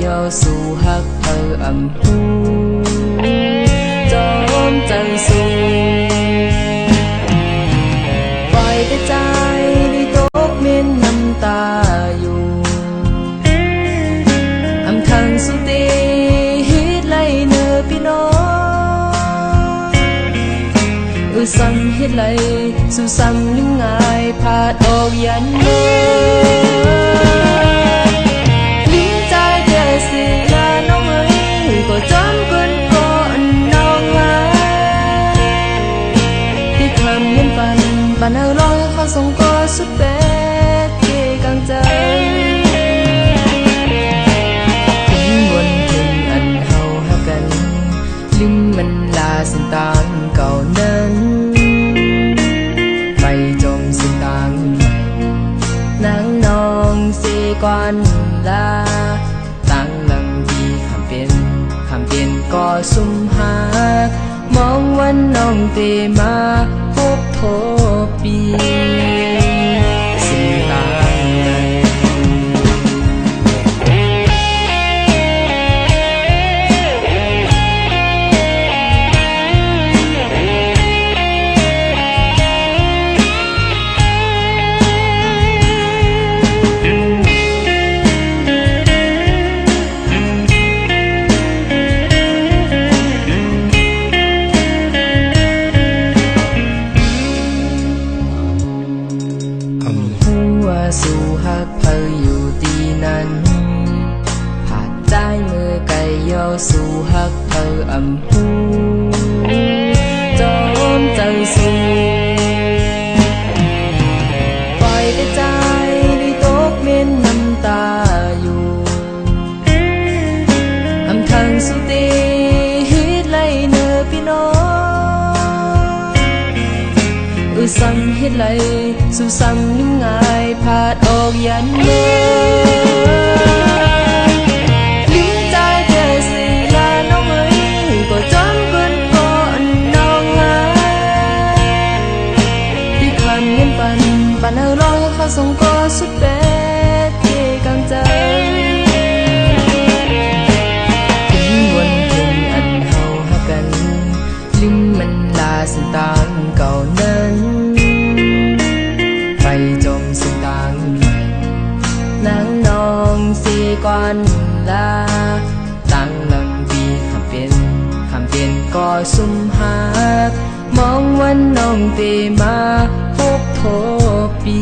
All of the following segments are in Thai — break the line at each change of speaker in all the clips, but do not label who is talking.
yêu su hắc thơ ẩm hu trốn chân su vài cái trái đi tốt miên năm taอยู่âm thằng su tê hít lấy nơ pi nó sang hít lấy su sang những ngày phạt ốcยันเมื่ลิ้นใจเธอสิลาน้องเอ้ยก็จนเกินก่อนน้องหาที่คำเย็นฝันปันเอาลอยเขาส่งก็สุดเป็ดเกกังใจถึงวันถึงอันเฮาหากันลืมมันลาสิ่งต่างเก่านั้นไปจมสิ่งต่างใหม่นางนองสีก่อนลาตั้งหลังที่คำเป็นก็ซุ่มหามองวันน้องเตมาพบโทปีสิ่งต่างใหม่สู่หักเพออยู่ที่นั้นผาดใจมือไก่ยอสู่หักเพออำหูจอมจังสู่ปล่อยแต่ใจได้ตกเม็นน้ำตาอยู่อำทางสุตีฮิตไล่เนอพี่น้องสั่งเฮ็ดไรสู่สั่งนิ่งง่ายผาดออกยันเมื่ลิ้นใจเธอสิลาน้องเอ้ยก็จนเกินก่อนน้องหาที่คำเงินปันเอาลอยเขาส่งก็สุดเป็ดเกกังใจถึงวันถึงอันเฮาหากันลืมมันลาสิ่งต่างเก่านั้นไปจมสิ่งต่างใหม่นางนองสีก่อนลาตั้งหลังปีคำเป็นก็ซุ่มหามองวันน้องเตมาพบโทปี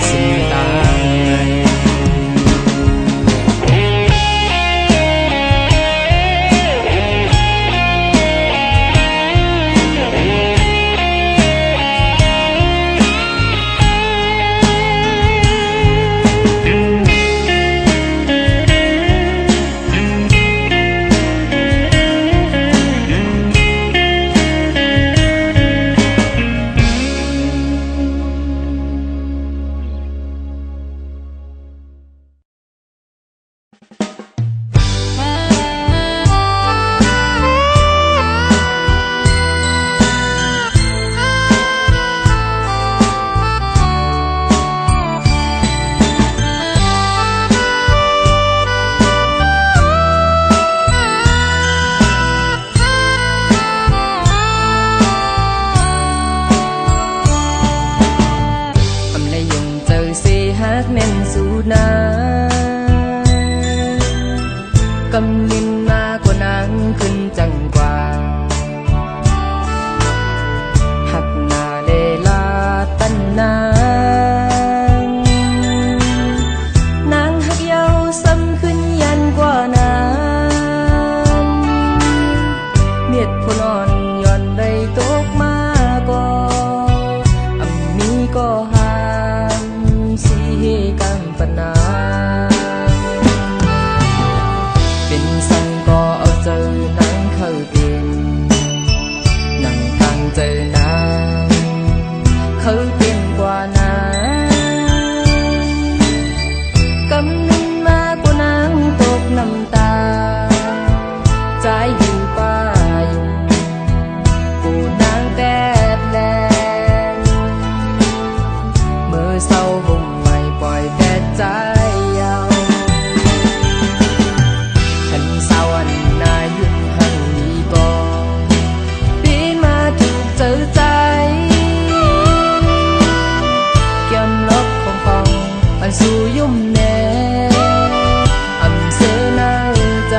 สิ่งต่างใหม่แม่นสูนากำลินมากว่านางขึ้นจังกว่าหักหน้าเลลาตันนางหักเยาซ้ำขึ้นยันกว่านางเมียดพนอนย่อนได้ตกมาก็อำมีก็หามสีกังปนาเป็นสังก็เอาเจอนางเข้าเป็นนั่งตั้งเจอนางเขาเป็นกว่านางกำนึงมากกว่านางตกน้ำตาใจอยู่ป่าอยู่กูนางแดดแลงเมื่อเศร้าห่มไม่ปล่อยแดดใจยาว อันสู่ยุ่มแน่อำเสนาใจ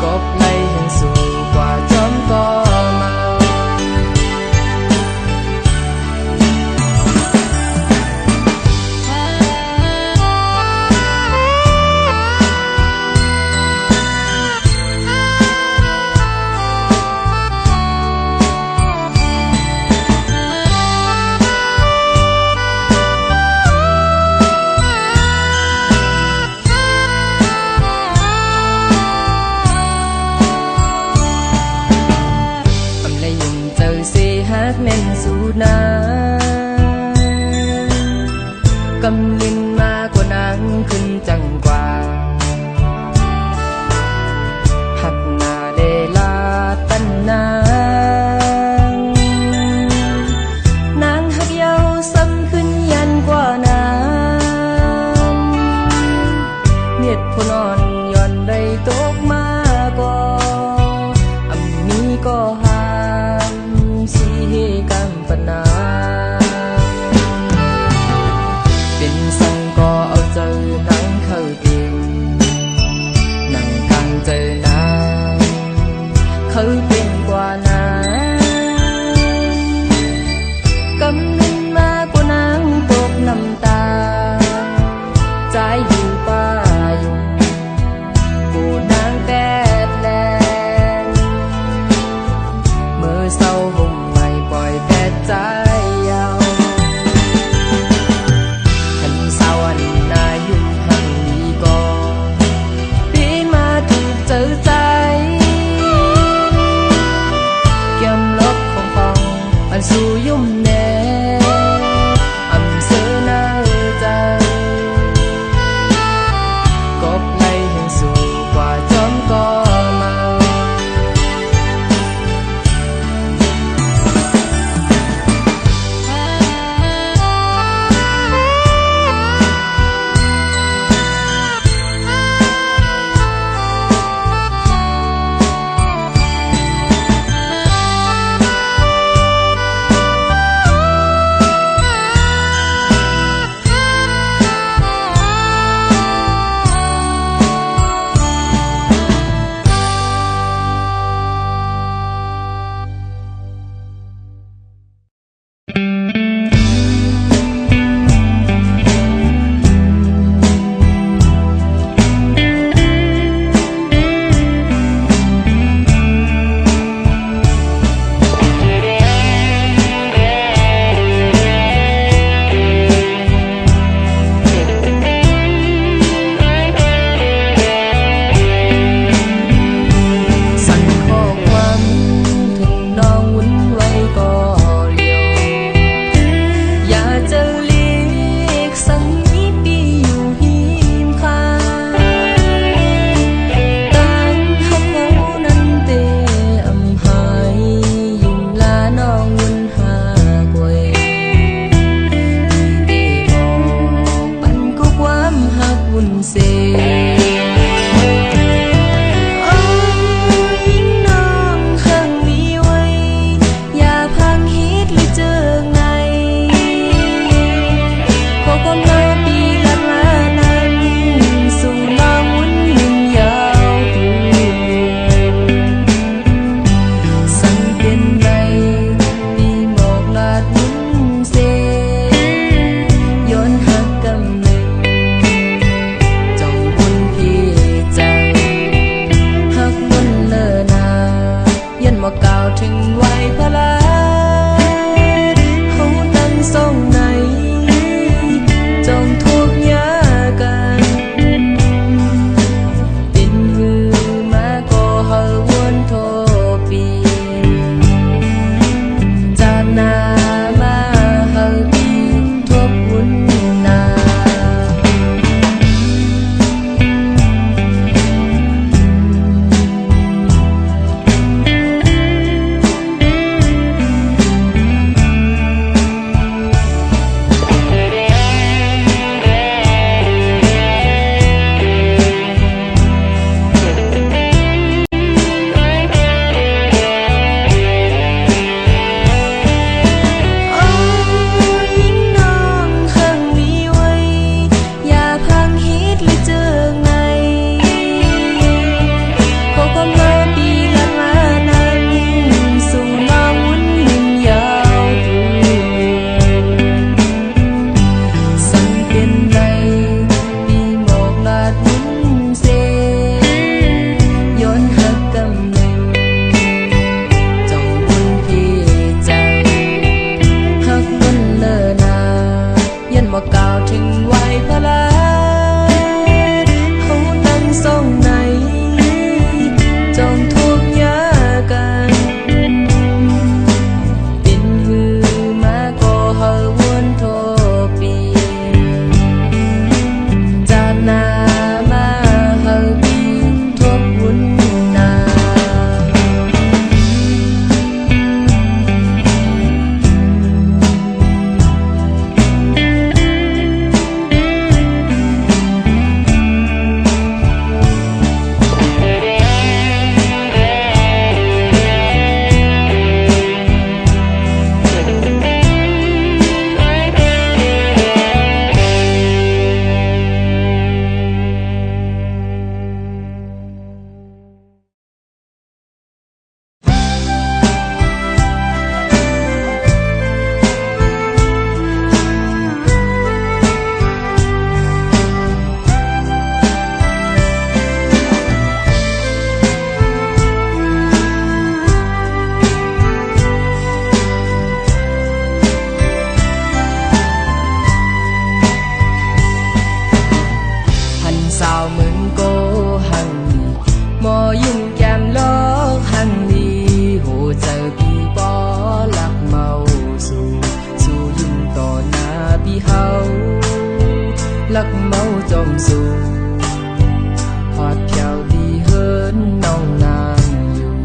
กบในแห่งสู่กว่าจอมก็มาแม่นสู่นากำลินมากว่านางขึ้นจังกว่าหักหน้าเลลาตันนางหักเยาซ้ำขึ้นยันกว่านางเมียดพนอนย่อนได้ตกมาก่ออำมีก็หาสีกัมปนาเป็นสังก็เอาเจอหนังเข้าดินนั่งทางเจอนางเขาเป็นกว่านางกำลินมากกว่านาง มสู่หอดเพียวดีเฮินน้องนางอยู่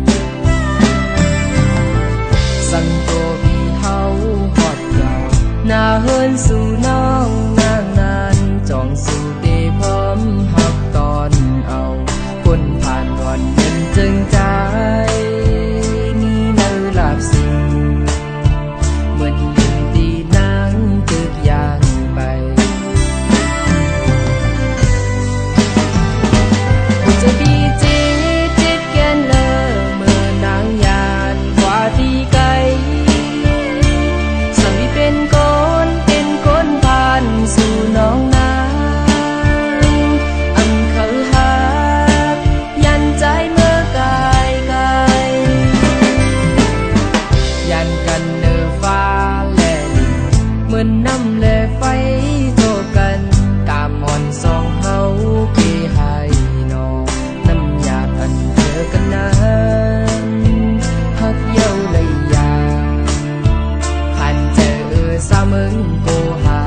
สั่งตัวพี่เฮาหอดเพียวหน้าเฮินสู่น้องนางนานจองสู่เตพร้อมหักตอนเอาคนผ่านวันเดินจึงใจมีเนื้อลาบสิ่งเหมือนลืมตีนางตึกยางไปจะบีจีจิตแกนเลอเมื่อนางยานกว่าที่ไกลสามีเป็นคนผ่านสู่น้องนางอันเขาหายันใจเมื่อกายไกลยันกันเนอฟ้าแลลิเหมือนน้ำแลไฟโทกันตามหอนสองเฮาพี่ให้นอน้ำยาอันเธอกันนั้นหักเย้าเลยยาผ่านเจอสามึงโกหา